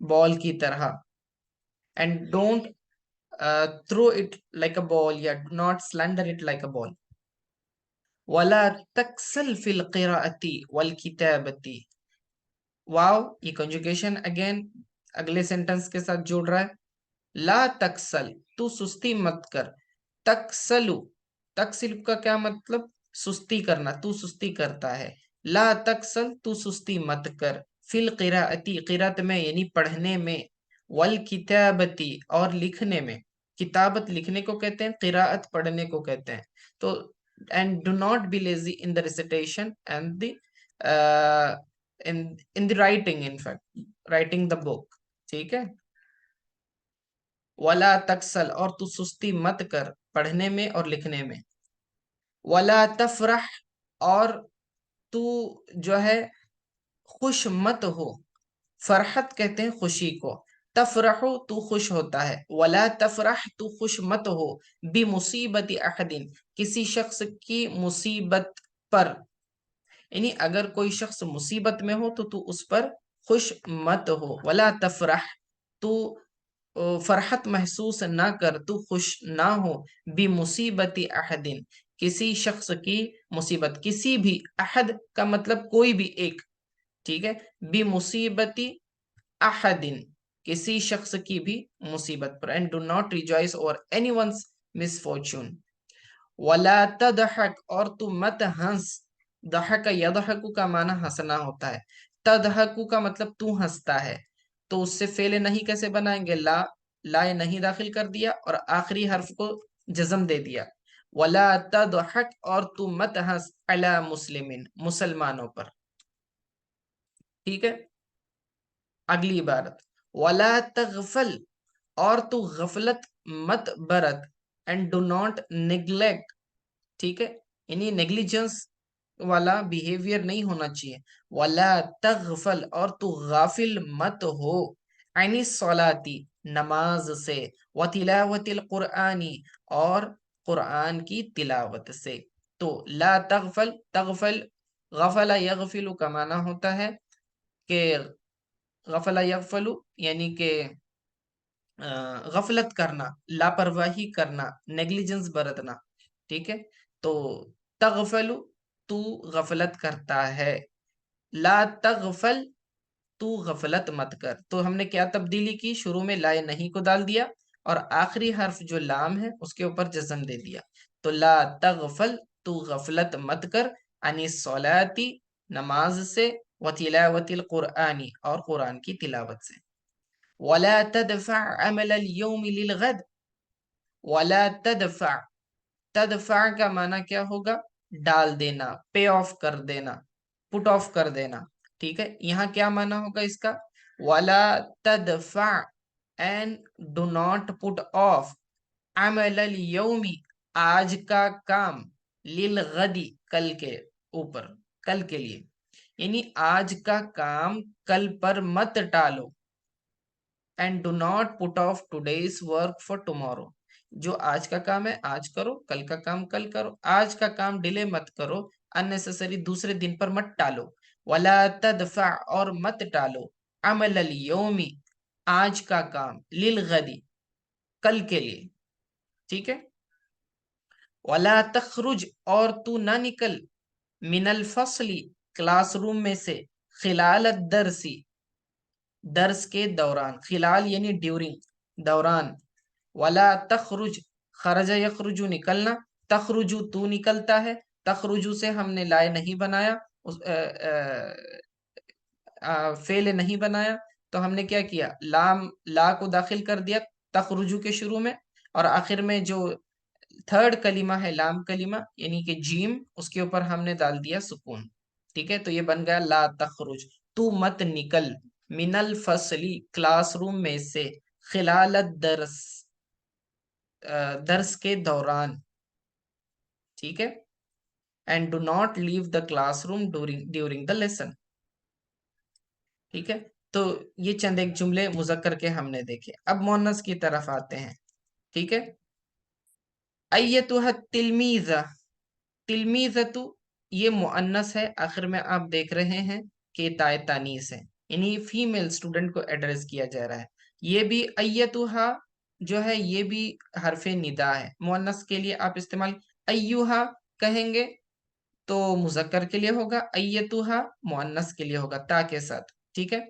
بال کی طرح. And don't throw it like a ball, yeah, do not slander it like a ball. ولا تکسل فی القراءة والکتابة. واو یہ کنجوگیشن اگین اگلے سینٹنس کے ساتھ جوڑ رہا ہے. لا تکسل تو سستی مت کر. تکسلو تکسل کا کیا مطلب؟ سستی کرنا، تو سستی کرتا ہے. لا تکسل تو سستی مت کر. فی القراءتی قرات میں یعنی پڑھنے میں. والکتابتی اور لکھنے میں. کتابت لکھنے کو کہتے ہیں، قراءت پڑھنے کو کہتے ہیں. تو and do not be lazy in the recitation and the in the writing, in fact writing the book. ٹھیک ہے. ولا تکسل اور تو سستی مت کر پڑھنے میں اور لکھنے میں. ولا تفرح اور تو جو ہے خوش مت ہو. فرحت کہتے ہیں خوشی کو. تفرح تو خوش ہوتا ہے. ولا تفرح تو خوش مت ہو. بمصیبت احد کسی شخص کی مصیبت پر. یعنی اگر کوئی شخص مصیبت میں ہو تو اس پر خوش مت ہو. ولا تفرح تو فرحت محسوس نہ کر، تو خوش نہ ہو. بمصیبت احد کسی شخص کی مصیبت. کسی بھی، احد کا مطلب کوئی بھی ایک. ٹھیک ہے. بمصیبت احد کسی شخص کی بھی مصیبت پر. And do not rejoice over anyone's misfortune. ولا تضحک اور تو مت ہنس. ضحک یضحک کا معنی ہنسنا ہوتا ہے. تضحک کا مطلب تو ہنستا ہے. تو اس سے فعل نہیں کیسے بنائیں گے؟ لا نہیں داخل کر دیا اور آخری حرف کو جزم دے دیا. ولا تضحک اور تو مت ہنس علی مسلمین مسلمانوں پر. ٹھیک ہے. اگلی عبارت. ولا تغفل اور تو غفلت مت برت. And do not neglect. ٹھیک ہے. یعنی نیگلیجنس والا بیہیویئر نہیں ہونا چاہیے. ولا تغفل اور تو غافل مت ہو. عن الصلاۃ نماز سے. وتلاوت القرآن اور قرآن کی تلاوت سے. تو لا تغفل، تغفل غفل یغفل کا معنی ہوتا ہے کہ غفل یغفل یعنی کہ غفلت کرنا، لاپرواہی کرنا، نیگلیجنس برتنا. ٹھیک ہے. تو تغفل تو غفلت کرتا ہے. لا تغفل تو غفلت مت کر. تو ہم نے کیا تبدیلی کی؟ شروع میں لا نہیں کو ڈال دیا اور آخری حرف جو لام ہے اس کے اوپر جزم دے دیا. تو لا تغفل تو غفلت مت کر. عن الصلاۃ نماز سے. وتلاوت القرآن اور قرآن کی تلاوت سے. ولا تدفع عمل اليوم للغد. ولا تدفع، تدفع کا معنی کیا ہوگا؟ ڈال دینا، پے آف کر دینا، پٹ آف کر دینا. ٹھیک ہے. یہاں کیا معنی ہوگا اس کا؟ ولا تدفع and do not put off عمل اليوم آج کا کام. للغدی کل کے اوپر، کل کے لیے. یعنی آج کا کام کل پر مت ٹالو. And do not put off today's work for tomorrow. جو آج کا کام ہے آج کرو، کل کا کام کل کرو. آج کا کام ڈیلے مت کرو، اننیسیسری دوسرے دن پر مت ٹالو. ولا تدفع اور مت ٹالو. عمل اليوم آج کا کام. للغدی کل کے لیے. ٹھیک ہے. ولا تخرج اور تو نہ نکل. من الفصل کلاس روم میں سے. خلال الدرسی درس کے دوران. خلال یعنی ڈیورنگ، دوران. ولا تخرج خرج یخرج نکلنا. تخرج تو نکلتا ہے. تخرج سے ہم نے لائے نہیں بنایا، فعل نہیں بنایا. تو ہم نے کیا کیا؟ لا کو داخل کر دیا تخرجو کے شروع میں، اور آخر میں جو تھرڈ کلمہ ہے لام کلمہ یعنی کہ جیم، اس کے اوپر ہم نے ڈال دیا سکون. ٹھیک ہے. تو یہ بن گیا لا تخرج تو مت نکل. من الفصلی کلاس روم میں سے. خلال الدرس درس کے دوران. ٹھیک ہے. And do not leave the classroom during the lesson. ٹھیک ہے. تو یہ چند ایک جملے مذکر کے ہم نے دیکھے. اب مؤنث کی طرف آتے ہیں. ٹھیک ہے. ایتھا التلمیذہ، تلمیذۃ یہ مؤنث ہے. آخر میں آپ دیکھ رہے ہیں کہ تائے تانیث ہے. یعنی فیمیل اسٹوڈنٹ کو ایڈریس کیا جا رہا ہے. یہ بھی ایتھا جو ہے یہ بھی حرف ندا ہے. مؤنث کے لیے آپ استعمال ایھا کہیں گے تو مذکر کے لیے ہوگا، ایتھا مؤنث کے لیے ہوگا تا کے ساتھ. ٹھیک ہے،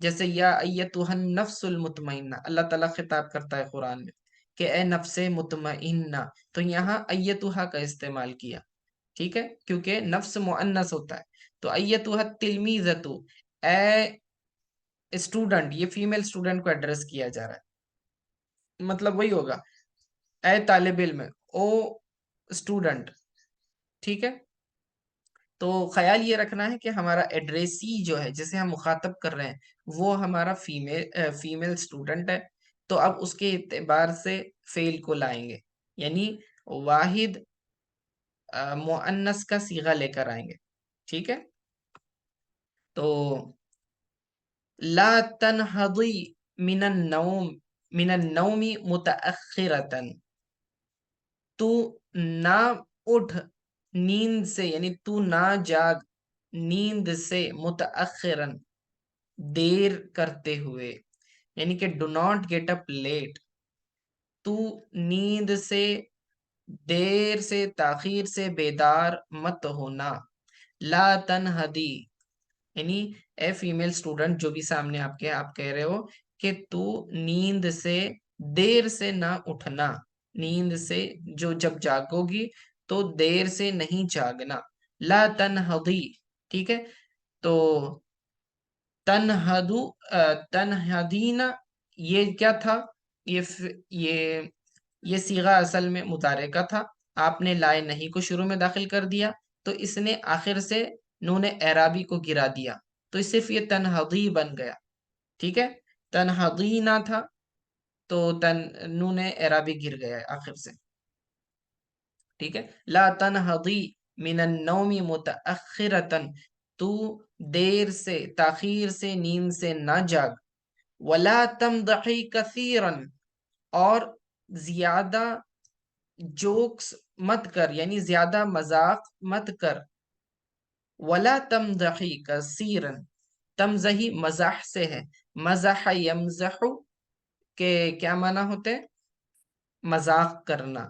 جیسے یا ایتھا النفس المطمئنہ اللہ تعالیٰ خطاب کرتا ہے قرآن میں کہ اے نفس مطمئنہ، تو یہاں ایتھا کا استعمال کیا. ٹھیک ہے، کیونکہ نفس مؤنث ہوتا ہے. تو ایتھا التلمیذۃ، اے اسٹوڈنٹ، یہ فیمیل اسٹوڈنٹ کو ایڈریس کیا جا رہا ہے. مطلب وہی ہوگا، اے طالب علم، او اسٹوڈنٹ. ٹھیک ہے، تو خیال یہ رکھنا ہے کہ ہمارا ایڈریسی جو ہے جسے ہم مخاطب کر رہے ہیں وہ ہمارا فیمیل اسٹوڈنٹ ہے. تو اب اس کے اعتبار سے فعل کو لائیں گے، یعنی واحد مؤنث کا صیغہ لے کر آئیں گے. ٹھیک ہے، تو لا تنہضی من النوم متأخرتن، تو نہ اٹھ نیند سے، یعنی تو نہ جاگ نیند سے، متأخرن دیر کرتے ہوئے، یعنی کہ do not get up late. تو نیند سے، دیر سے، تاخیر سے بیدار مت ہونا. لا تنہدی، یعنی اے فیمیل اسٹوڈنٹ جو بھی سامنے آپ کہہ رہے ہو کہ تو نیند سے دیر سے نہ اٹھنا، نیند سے جب جاگو گی تو دیر سے نہیں جاگنا. لا تنہدی. ٹھیک ہے، تو تنہدو تنہدینا یہ کیا تھا؟ یہ صیغہ اصل میں مضارع کا تھا. آپ نے لائے نہیں کو شروع میں داخل کر دیا تو اس نے آخر سے نون اعرابی کو گرا دیا، تو صرف یہ تنہضی بن گیا. ٹھیک ہے، تنہضینا تھا تو نون اعرابی گر گیا ہے آخر سے. ٹھیک ہے، لا تنہضی من النوم متأخرتن، تو دیر سے، تاخیر سے، نیند سے نہ جاگ. ولا تمضحی کثیرا، اور زیادہ جوکس مت کر، یعنی زیادہ مذاق مت کر. ولا تمضحی کثیرا، تمزحی مزاح سے ہے، مزح یمزح کے کیا معنی ہوتے ہیں؟ مذاق کرنا.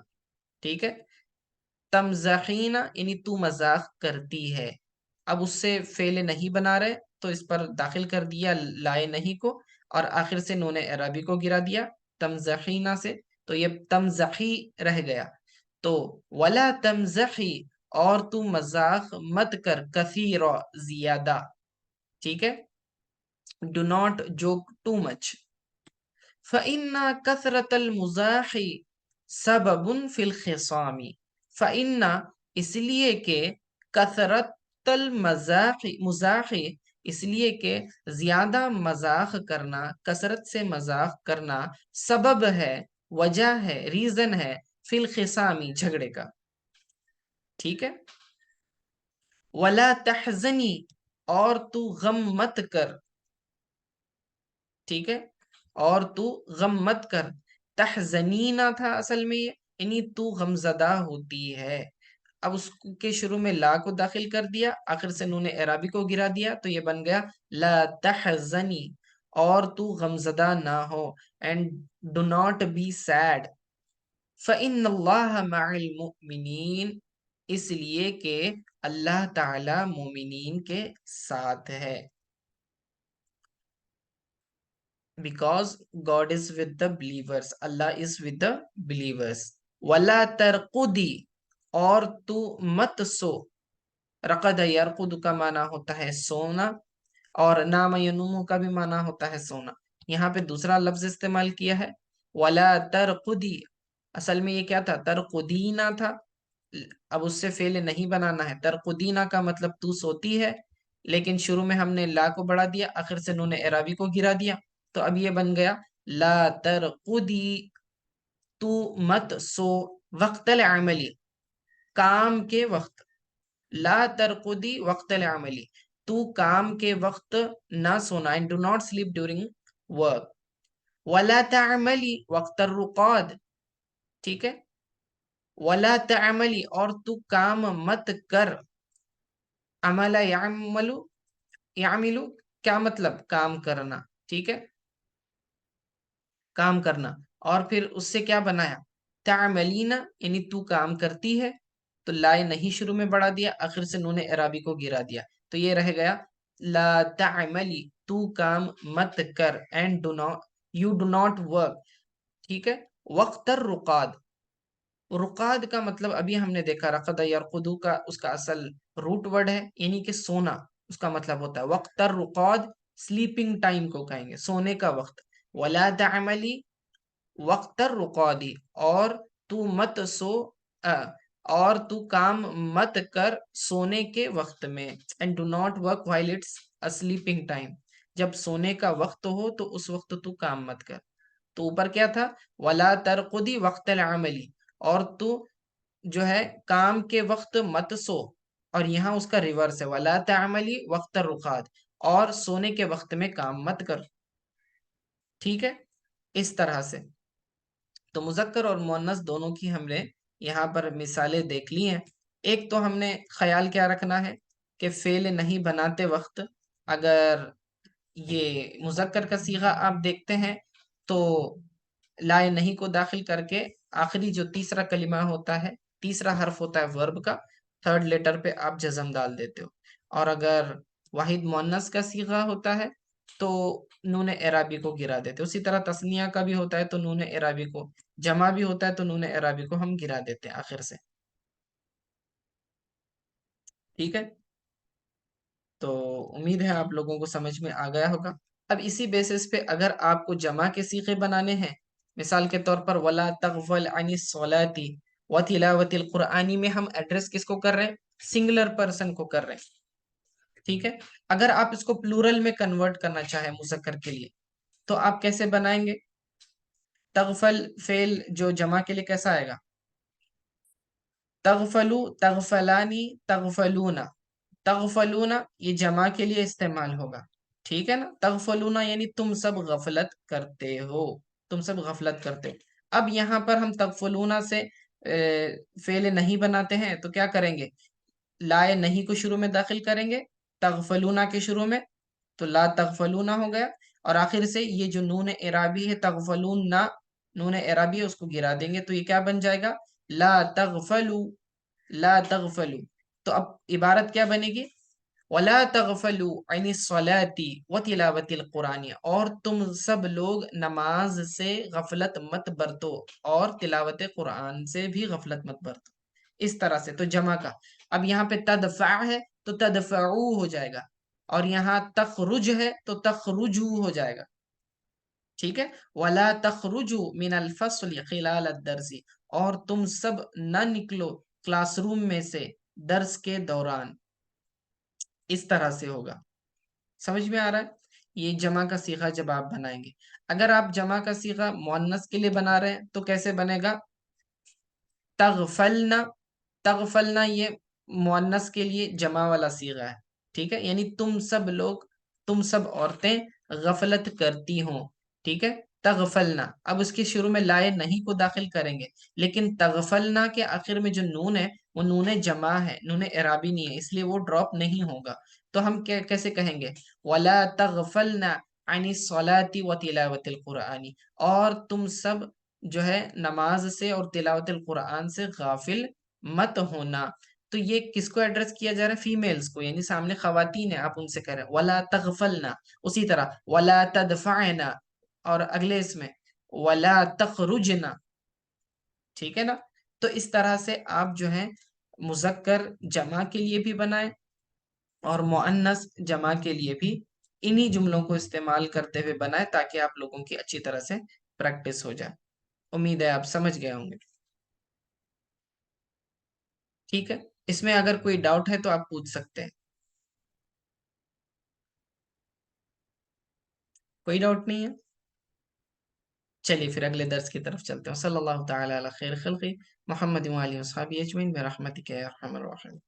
ٹھیک ہے، تمزحینا یعنی تو مذاق کرتی ہے. اب اس سے فعل نہیں بنا رہے تو اس پر داخل کر دیا لائے نہیں کو، اور آخر سے نون اعرابی کو گرا دیا تمزحینا سے، تو یہ تمزحی رہ گیا. تو ولا تمزحی، اور تو مذاق مت کر، کثیرا زیادہ. ٹھیک ہے، do not joke too much. فَإِنَّ كَثْرَةَ الْمُزَاحِ سَبَبٌ فِي الْخِصَامِ، فَإِنَّ اس لیے کہ کثرت مزاح، اس لیے کہ زیادہ مذاق کرنا، کثرت سے مذاق کرنا، سبب ہے، وجہ ہے، ریزن ہے، فی الخصامی جھگڑے کا. ٹھیک ہے، ولا تحزنی، اور تو غم مت کر. ٹھیک ہے، اور تو غم مت کر. تحزنینا تھا اصل میں یہ، یعنی تو غم زدہ ہوتی ہے. اب اس کے شروع میں لا کو داخل کر دیا، آخر سے نون اعرابی کو گرا دیا، تو یہ بن گیا لا تحزنی، اور تو غمزدہ نہ ہو. And do not be sad. فَإِنَّ اللَّهَ مَعَ الْمُؤْمِنِينَ، اس لیے کہ اللہ تعالی مومنین کے ساتھ ہے. Because God is with the believers, Allah is with the believers. وَلَا تَرْقُدِي، اور تو مت سو. رقد یرقد کا معنی ہوتا ہے سونا، اور نام ینوم کا بھی معنی ہوتا ہے سونا. یہاں پہ دوسرا لفظ استعمال کیا ہے وَلَا تَرْقُدِي، اصل میں یہ کیا تھا؟ ترقدینا تھا. اب اس سے فعل نہیں بنانا ہے. ترقدینا کا مطلب تو سوتی ہے، لیکن شروع میں ہم نے لا کو بڑھا دیا، آخر سے نون اعرابی کو گرا دیا، تو اب یہ بن گیا لا ترقدی، تو مت سو، وقت العملی، کام کے وقت. لا ترقدی وقت العملی، تو کام کے وقت نہ سونا، and do not sleep during work. ولا تعملی وقت الرقاد. ٹھیک ہے، ولا تعملی، اور تو کام مت کر. عمل یعملو، یعملو کیا مطلب؟ کام کرنا، ٹھیک ہے، کام کرنا. اور پھر اس سے کیا بنایا؟ تعملینا، یعنی تو کام کرتی ہے. تو لائے نہیں شروع میں بڑھا دیا، آخر سے نون اعرابی کو گرا دیا. تو یہ رہ گیا لا تعملی، تو کام مت کر. And do not, you do not work. ٹھیک ہے. وقت الرقاد، رقاد کا مطلب ابھی ہم نے دیکھا، رقد یرقدو کا اس کا اصل روٹ ورڈ ہے، یعنی کہ سونا. اس کا مطلب ہوتا ہے وقت الرقاد، سلیپنگ ٹائم کو کہیں گے، سونے کا وقت. ولا تعملی وقت الرقادی، اور تو مت سو، اور تو کام مت کر سونے کے وقت میں. And do not work while it's sleeping time, جب سونے کا وقت ہو تو اس وقت تو کام مت کر. تو اوپر کیا تھا؟ ولا ترقدی وقت العملی، اور تو جو ہے کام کے وقت مت سو. اور یہاں اس کا ریورس ہے، ولا تعملی وقت الرقاد، اور سونے کے وقت میں کام مت کر. ٹھیک ہے. اس طرح سے تو مذکر اور مؤنث دونوں کی ہم نے یہاں پر مثالیں دیکھ لی ہیں. ایک تو ہم نے خیال کیا رکھنا ہے کہ فعل نہیں بناتے وقت اگر یہ مذکر کا صیغہ آپ دیکھتے ہیں تو لائے نہیں کو داخل کر کے آخری جو تیسرا کلمہ ہوتا ہے، تیسرا حرف ہوتا ہے ورب کا، تھرڈ لیٹر پہ آپ جزم ڈال دیتے ہو. اور اگر واحد مؤنث کا صیغہ ہوتا ہے تو نون اعرابی کو گرا دیتے. اسی طرح تثنیہ کا بھی ہوتا ہے تو نون اعرابی کو، جمع بھی ہوتا ہے تو نون اعرابی کو ہم گرا دیتے ہیں آخر سے. ٹھیک ہے. تو امید ہے آپ لوگوں کو سمجھ میں آ گیا ہوگا. اب اسی بیسس پہ اگر آپ کو جمع کے صیغے بنانے ہیں، مثال کے طور پر ولا تغفل عن الصلاۃ وتلاوت القرآن میں ہم ایڈریس کس کو کر رہے ہیں؟ سنگولر پرسن کو کر رہے ہیں. ٹھیک ہے. اگر آپ اس کو پلورل میں کنورٹ کرنا چاہیں مذکر کے لیے تو آپ کیسے بنائیں گے؟ تغفل فعل جو جمع کے لیے کیسا آئے گا؟ تغفلو، تغفلانی، تغفلونا. تغفلونا یہ جمع کے لیے استعمال ہوگا. ٹھیک ہے نا. تغفلونا یعنی تم سب غفلت کرتے ہو، تم سب غفلت کرتے ہو. اب یہاں پر ہم تغفلونا سے فعل نہیں بناتے ہیں تو کیا کریں گے؟ لائے نہیں کو شروع میں داخل کریں گے تغفلونا کے شروع میں، تو لا تغفلونا ہو گیا. اور آخر سے یہ جو نون اعرابی ہے تغفلون نا، نون اعرابی ہے، اس کو گرا دیں گے تو یہ کیا بن جائے گا؟ لا تغفلو، لا تغفلو. تو اب عبارت کیا بنے گی؟ ولا تغفلوا عن الصلاة وتلاوت القرآن، اور تم سب لوگ نماز سے غفلت مت برتو اور تلاوت قرآن سے بھی غفلت مت برتو. اس طرح سے تو جمع کا. اب یہاں پہ تدفع ہے تو تدفعو ہو جائے گا، اور یہاں تخرج ہے تو تخرجو ہو جائے گا. ٹھیک ہے. ولا تخرجوا من الفصل خلال الدرس، اور تم سب نہ نکلو کلاس روم میں سے درس کے دوران. اس طرح سے ہوگا. سمجھ میں آ رہا ہے؟ یہ جمع کا صیغہ جب آپ بنائیں گے. اگر آپ جمع کا صیغہ مؤنث کے لیے بنا رہے ہیں تو کیسے بنے گا؟ تغفلنا، تغفلنا یہ مؤنث کے لیے جمع والا صیغہ ہے. ٹھیک ہے. یعنی تم سب لوگ، تم سب عورتیں غفلت کرتی ہوں. ٹھیک ہے. تغفلنا، اب اس کے شروع میں لائے نہیں کو داخل کریں گے، لیکن تغفلنا کے آخر میں جو نون ہے وہ نون جمع ہے، نون اعرابی نہیں ہے، اس لیے وہ ڈراپ نہیں ہوگا. تو ہم کیسے کہیں گے؟ ولا تغفلنا عن الصلاة وتلاوت القرآن، اور تم سب جو ہے نماز سے اور تلاوت القرآن سے غافل مت ہونا. تو یہ کس کو ایڈریس کیا جا رہا ہے؟ فیمیلز کو، یعنی سامنے خواتین ہیں، آپ ان سے کہہ رہے ہیں ولا تغفلنا. اسی طرح ولا تدفعنا، اور اگلے اس میں ولا تخرجنا. ٹھیک ہے نا. تو اس طرح سے آپ جو ہے مذکر جمع کے لیے بھی بنائیں اور مؤنث جمع کے لیے بھی انہی جملوں کو استعمال کرتے ہوئے بنائیں، تاکہ آپ لوگوں کی اچھی طرح سے پریکٹس ہو جائے. امید ہے آپ سمجھ گئے ہوں گے. ٹھیک ہے. اس میں اگر کوئی ڈاؤٹ ہے تو آپ پوچھ سکتے ہیں. کوئی ڈاؤٹ نہیں ہے؟ چلیے پھر اگلے درس کی طرف چلتے ہیں. صلی اللہ تعالی علی خیر خلقی محمد و آلہ و صحبہ اجمعین برحمتک یا ارحم الراحمین.